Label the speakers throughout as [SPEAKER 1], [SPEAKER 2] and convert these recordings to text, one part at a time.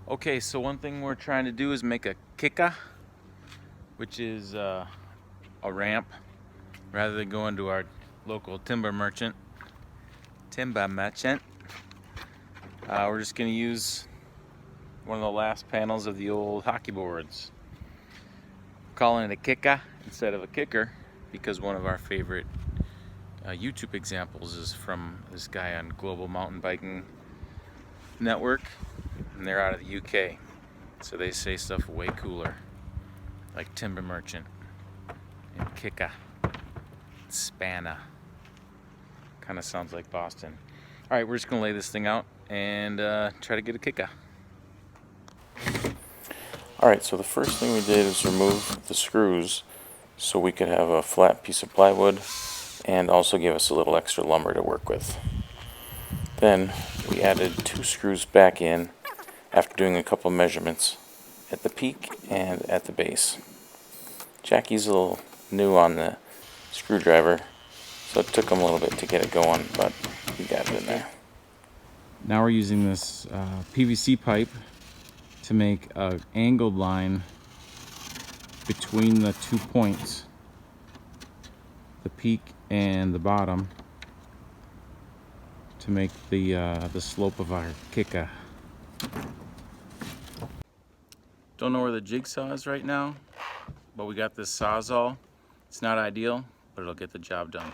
[SPEAKER 1] Okay, so one thing we're trying to do is make a kika, which is a ramp, rather than going to our local timber merchant. We're just going to use one of the last panels of the old hockey boards. We're calling it a kika instead of a kicker because one of our favorite YouTube examples is from this guy on Global Mountain Biking Network, and they're out of the UK, so they say stuff way cooler, like timber merchant and kika, spanna. Kind of sounds like Boston. All right, we're just gonna lay this thing out and try to get a kika. All right, so the first thing we did is remove the screws so we could have a flat piece of plywood and also give us a little extra lumber to work with. Then we added 2 screws back in after doing a couple measurements at the peak and at the base. Jackie's a little new on the screwdriver, so it took him a little bit to get it going, but we got it in there.
[SPEAKER 2] Now we're using this PVC pipe to make an angled line between the 2 points, the peak and the bottom, to make the slope of our kika.
[SPEAKER 1] Don't know where the jigsaw is right now, but we got this Sawzall. It's not ideal, but it'll get the job done.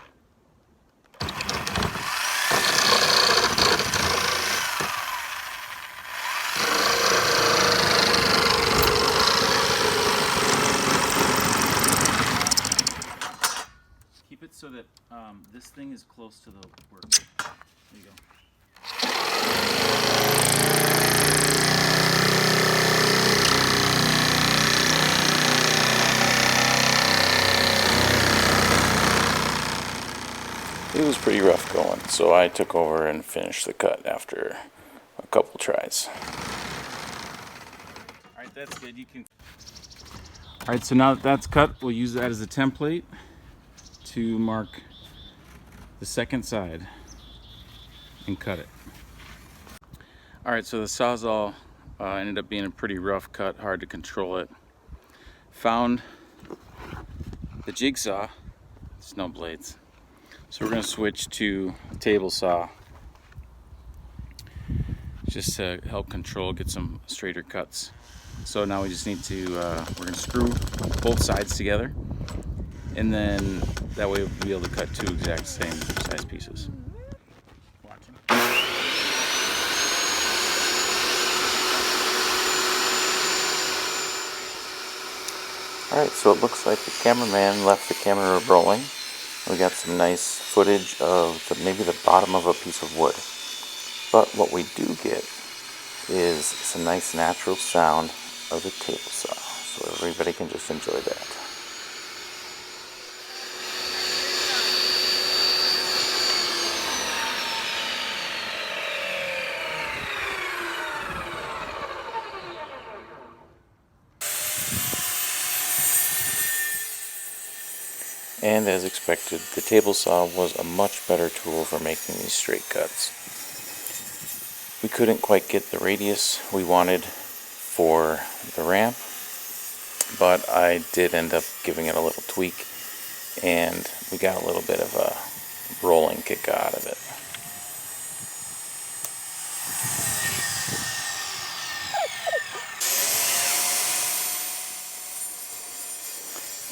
[SPEAKER 1] Keep it so that this thing is close to the work. There you go. It was pretty rough going, so I took over and finished the cut after a couple tries. Alright, that's good. You can.
[SPEAKER 2] Alright, so now that that's cut, we'll use that as a template to mark the second side and cut it. Alright, so the Sawzall ended up being a pretty rough cut, hard to control it. Found the jigsaw, snow blades. So we're going to switch to a table saw just to help control, get some straighter cuts. So now we just need to, we're going to screw both sides together, and then that way we'll be able to cut 2 exact same size pieces.
[SPEAKER 1] Alright, so it looks like the cameraman left the camera rolling. We got some nice footage of maybe the bottom of a piece of wood. But what we do get is some nice natural sound of the table saw. So everybody can just enjoy that. And as expected, the table saw was a much better tool for making these straight cuts. We couldn't quite get the radius we wanted for the ramp, but I did end up giving it a little tweak, and we got a little bit of a rolling kick out of it.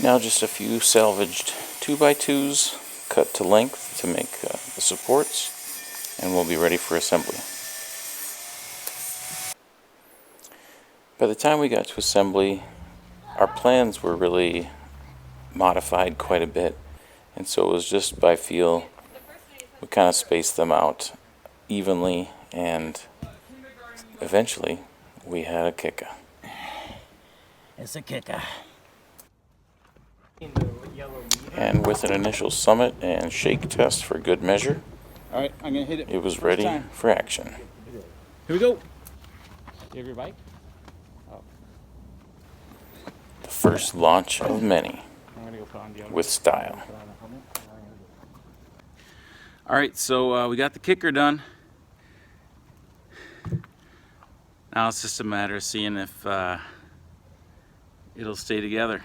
[SPEAKER 1] Now just a few salvaged 2x2s cut to length to make the supports, and we'll be ready for assembly. By the time we got to assembly, our plans were really modified quite a bit, and so it was just by feel. We kind of spaced them out evenly, and eventually we had a kika.
[SPEAKER 3] It's a kika.
[SPEAKER 1] And with an initial summit and shake test for good measure,
[SPEAKER 2] Alright, I'm going to hit it.
[SPEAKER 1] it was ready for action.
[SPEAKER 2] Here we go. You have your bike?
[SPEAKER 1] The first launch of many, with style.
[SPEAKER 2] Alright, so we got the kicker done. Now it's just a matter of seeing if it'll stay together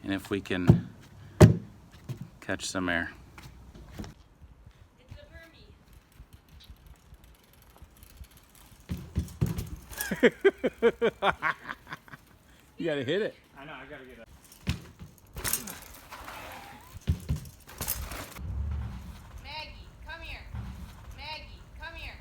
[SPEAKER 2] and if we can catch some air.
[SPEAKER 4] It's a Burmese.
[SPEAKER 2] You gotta hit it.
[SPEAKER 1] I know, I gotta get up.
[SPEAKER 4] Maggie, come here. Maggie, come here.